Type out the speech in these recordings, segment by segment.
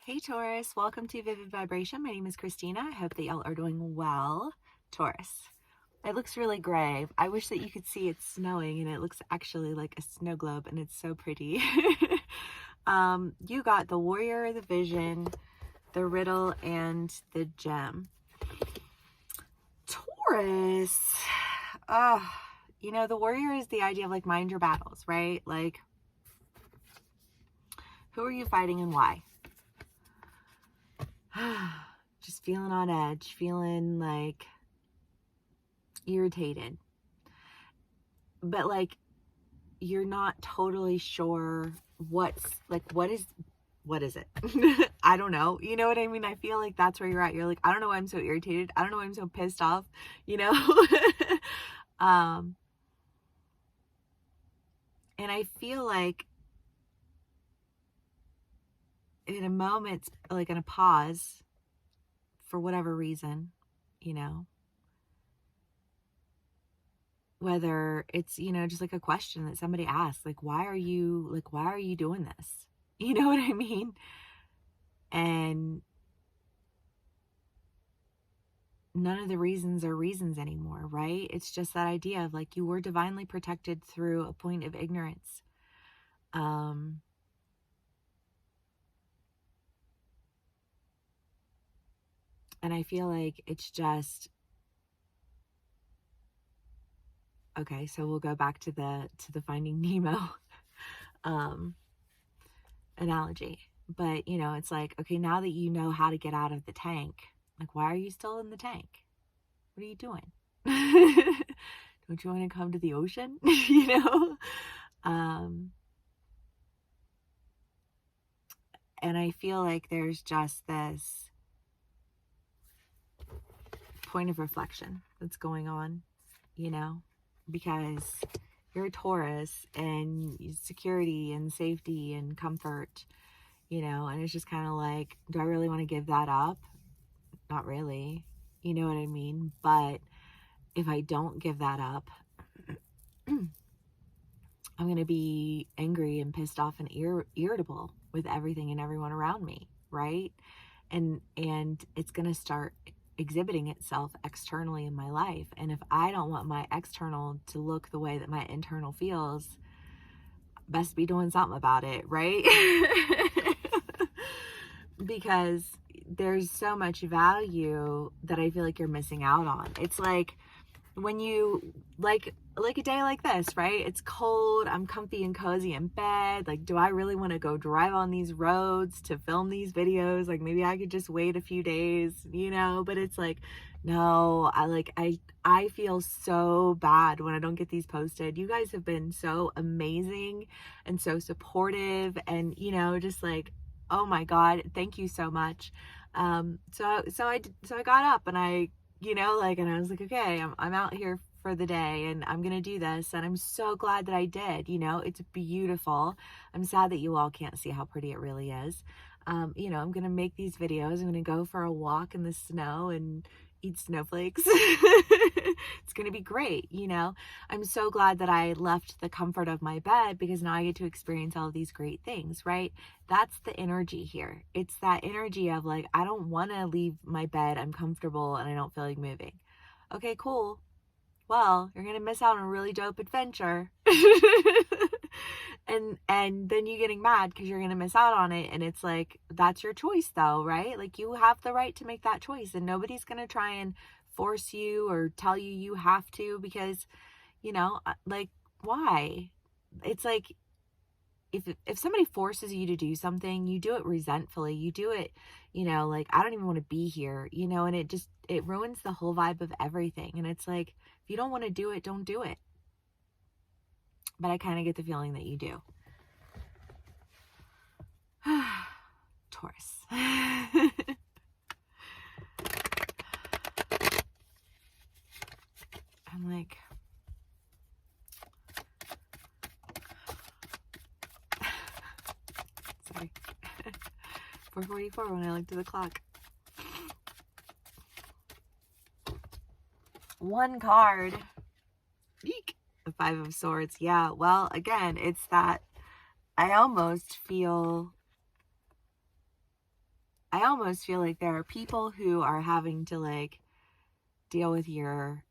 Hey Taurus, welcome to Vivid Vibration. My name is Christina. I hope that y'all are doing well. Taurus, it looks really gray. I wish that you could see it's snowing and it looks actually like a snow globe and it's so pretty. You got the Warrior, the Vision, the Riddle, and the Gem. Taurus, the Warrior is the idea of like mind your battles, right? Like, who are you fighting and why? Just feeling on edge, feeling like irritated, but like you're not totally sure what is it? I don't know. You know what I mean? I feel like that's where you're at. You're like, I don't know why I'm so irritated. I don't know why I'm so pissed off, you know? And I feel like in a moment, like in a pause, for whatever reason, you know, whether it's, just like a question that somebody asks, like, why are you doing this? You know what I mean? And none of the reasons are reasons anymore, right? It's just that idea of like you were divinely protected through a point of ignorance. And I feel like it's just okay, so we'll go back to the Finding Nemo analogy. But it's like, okay, now that you know how to get out of the tank, like, why are you still in the tank? What are you doing? Don't you want to come to the ocean? And I feel like there's just this point of reflection that's going on, because you're a Taurus and security and safety and comfort, and it's just kind of like, do I really want to give that up? Not really. You know what I mean? But if I don't give that up, I'm going to be angry and pissed off and irritable with everything and everyone around me, right? And it's going to start exhibiting itself externally in my life. And if I don't want my external to look the way that my internal feels, best be doing something about it, right? Because there's so much value that I feel like you're missing out on. It's like when you like a day like this, right? It's cold, I'm comfy and cozy in bed. Like, do I really want to go drive on these roads to film these videos? Like, maybe I could just wait a few days, but it's like, no, I feel so bad when I don't get these posted. You guys have been so amazing and so supportive and, just like, oh my God, thank you so much. So I got up and I and I was like, okay, I'm out here for the day and I'm going to do this. And I'm so glad that I did, it's beautiful. I'm sad that you all can't see how pretty it really is. I'm going to make these videos. I'm going to go for a walk in the snow and eat snowflakes. It's going to be great. I'm so glad that I left the comfort of my bed because now I get to experience all of these great things, right? That's the energy here. It's that energy of like, I don't want to leave my bed. I'm comfortable and I don't feel like moving. Okay, cool. Well, you're going to miss out on a really dope adventure. and then you getting mad because you're going to miss out on it. And it's like, that's your choice though, right? Like you have the right to make that choice and nobody's going to try and force you or tell you you have to because, like, why? It's like, if somebody forces you to do something, you do it resentfully. You do it, like, I don't even want to be here, and it ruins the whole vibe of everything. And it's like, if you don't want to do it, don't do it. But I kind of get the feeling that you do. Taurus. I'm like, sorry. 4:44 when I looked at the clock. One card. Eek. The Five of Swords. Yeah, well, again, it's that I almost feel I almost feel like there are people who are having to like deal with your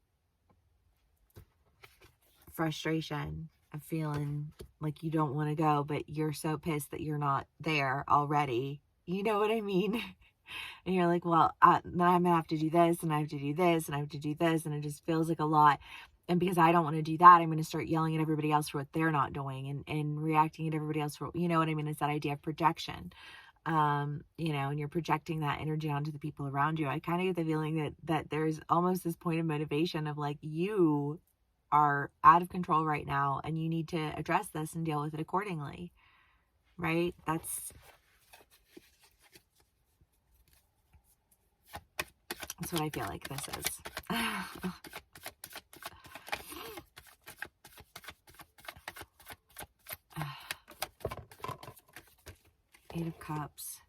frustration of feeling like you don't want to go, but you're so pissed that you're not there already. You know what I mean? And you're like, well, then I'm gonna have to do this, and I have to do this, and I have to do this, and it just feels like a lot. And because I don't want to do that, I'm going to start yelling at everybody else for what they're not doing, and reacting at everybody else for, you know what I mean? It's that idea of projection. You know, and you're projecting that energy onto the people around you. I kind of get the feeling that there's almost this point of motivation of like, you are out of control right now, and you need to address this and deal with it accordingly, right? That's what I feel like this is. Eight of Cups.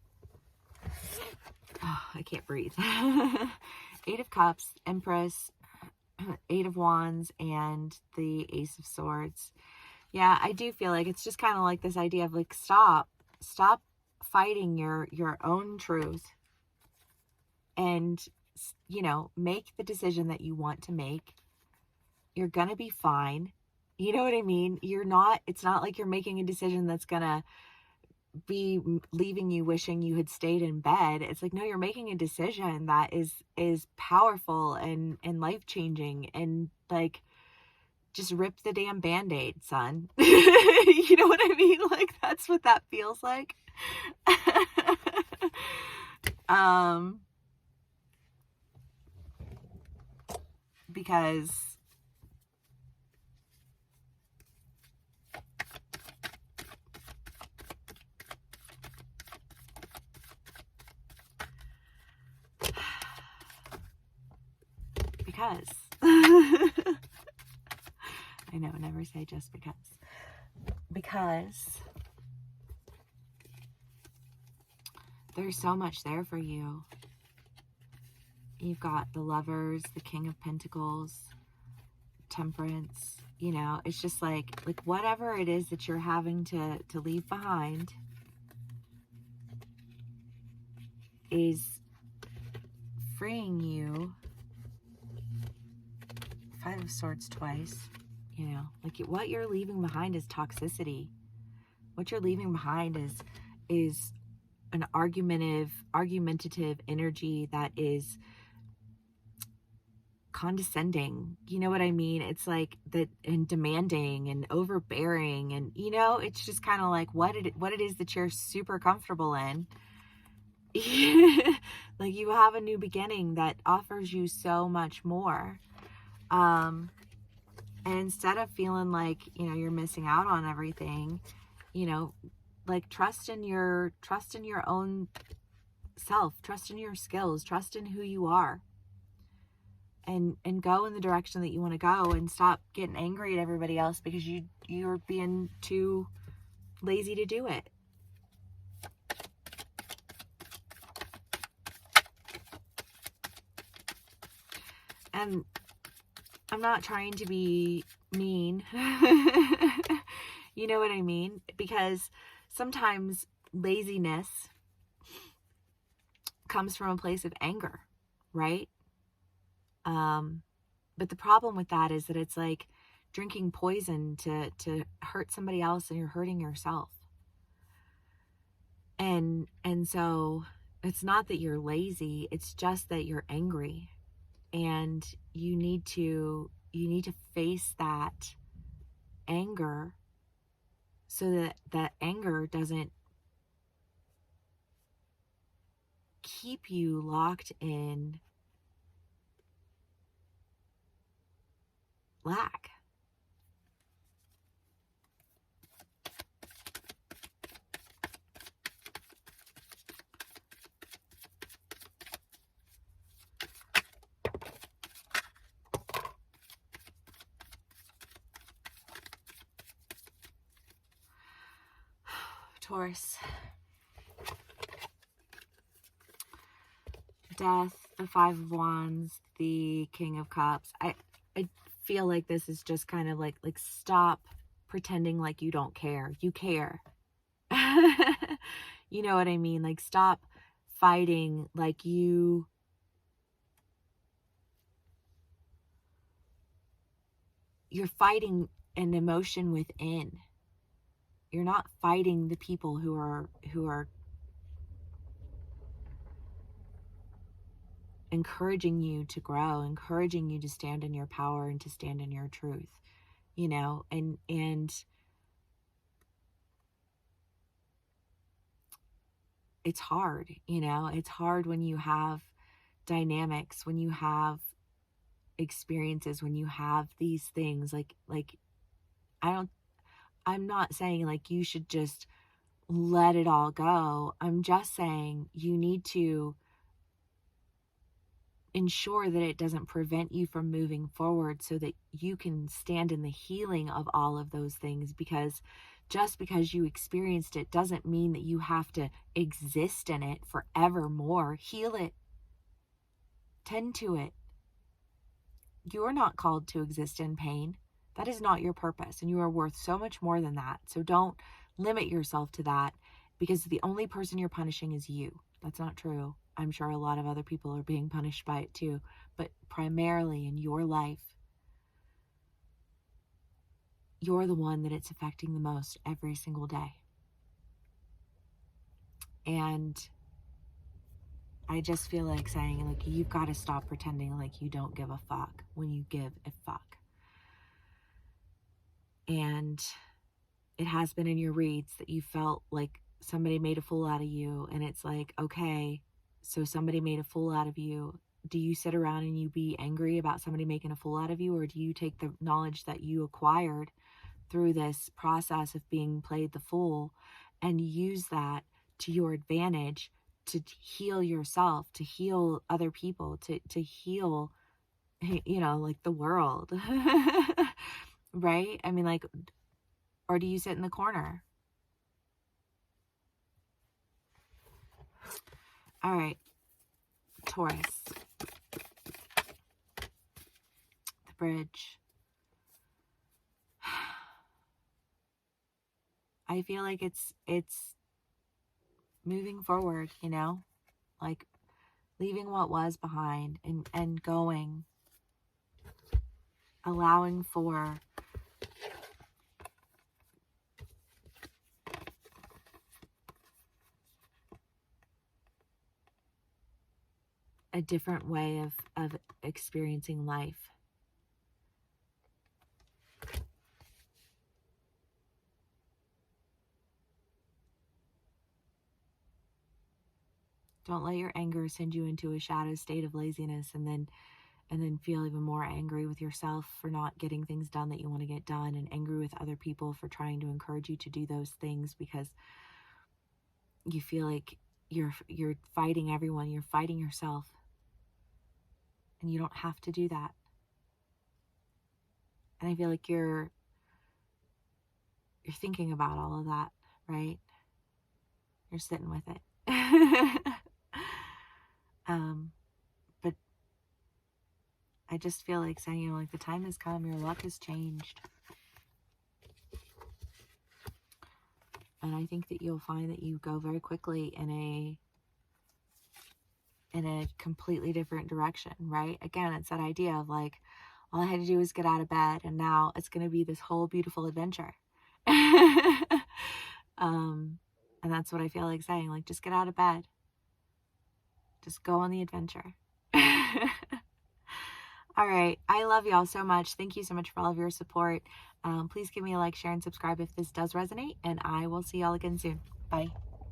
Oh, I can't breathe. Eight of Cups, Empress, Eight of Wands, and the Ace of Swords. Yeah, I do feel like it's just kind of like this idea of like, stop fighting your own truth, and, you know, make the decision that you want to make. You're going to be fine. You know what I mean? It's not like you're making a decision that's going to be leaving you wishing you had stayed in bed. It's like, no, you're making a decision that is powerful and life-changing, and like, just rip the damn band-aid, son. You know what I mean? Like, that's what that feels like. Because I know, never say just because there's so much there for you. You've got the Lovers, the King of Pentacles, Temperance. You know, it's just like whatever it is that you're having to leave behind is freeing you. Five of Swords twice. You know, like, what you're leaving behind is toxicity. What you're leaving behind is an argumentative energy that is condescending. You know what I mean? It's like that, and demanding and overbearing, and, you know, it's just kind of like what it is that you're super comfortable in. Like, you have a new beginning that offers you so much more. And instead of feeling like, you know, you're missing out on everything, you know, like, trust in your own self, trust in your skills, trust in who you are, and go in the direction that you want to go, and stop getting angry at everybody else because you're being too lazy to do it. And I'm not trying to be mean. You know what I mean? Because sometimes laziness comes from a place of anger, right? But the problem with that is that it's like drinking poison to hurt somebody else, and you're hurting yourself. And so it's not that you're lazy, it's just that you're angry. And you need to face that anger, so that that anger doesn't keep you locked in lack. Taurus. Death, the Five of Wands, the King of Cups. I feel like this is just kind of like stop pretending like you don't care. You care. You know what I mean? Like, stop fighting like you're fighting an emotion within. You're not fighting the people who are encouraging you to grow, encouraging you to stand in your power and to stand in your truth, you know, and it's hard, you know, it's hard when you have dynamics, when you have experiences, when you have these things like I'm not saying like you should just let it all go. I'm just saying you need to ensure that it doesn't prevent you from moving forward so that you can stand in the healing of all of those things, because just because you experienced it doesn't mean that you have to exist in it forevermore. Heal it. Tend to it. You are not called to exist in pain. That is not your purpose, and you are worth so much more than that. So don't limit yourself to that, because the only person you're punishing is you. That's not true. I'm sure a lot of other people are being punished by it too, but primarily in your life, you're the one that it's affecting the most every single day. And I just feel like saying, like, you've got to stop pretending like you don't give a fuck when you give a fuck. And it has been in your reads that you felt like somebody made a fool out of you, and it's like, okay, so somebody made a fool out of you. Do you sit around and you be angry about somebody making a fool out of you, or do you take the knowledge that you acquired through this process of being played the fool and use that to your advantage to heal yourself, to heal other people, to heal, you know, like the world, right? I mean, like, or do you sit in the corner? All right, Taurus, the bridge. I feel like it's moving forward, you know, like leaving what was behind and going, allowing for a different way of experiencing life. Don't let your anger send you into a shadow state of laziness and then feel even more angry with yourself for not getting things done that you want to get done, and angry with other people for trying to encourage you to do those things because you feel like you're fighting everyone, you're fighting yourself. And you don't have to do that. And I feel like you're thinking about all of that, right? You're sitting with it. But I just feel like saying, you know, like the time has come, your luck has changed. And I think that you'll find that you go very quickly in a completely different direction, right? Again, it's that idea of like, all I had to do was get out of bed, and now it's going to be this whole beautiful adventure. And that's what I feel like saying, like, just get out of bed. Just go on the adventure. All right. I love y'all so much. Thank you so much for all of your support. Please give me a like, share, and subscribe if this does resonate, and I will see y'all again soon. Bye.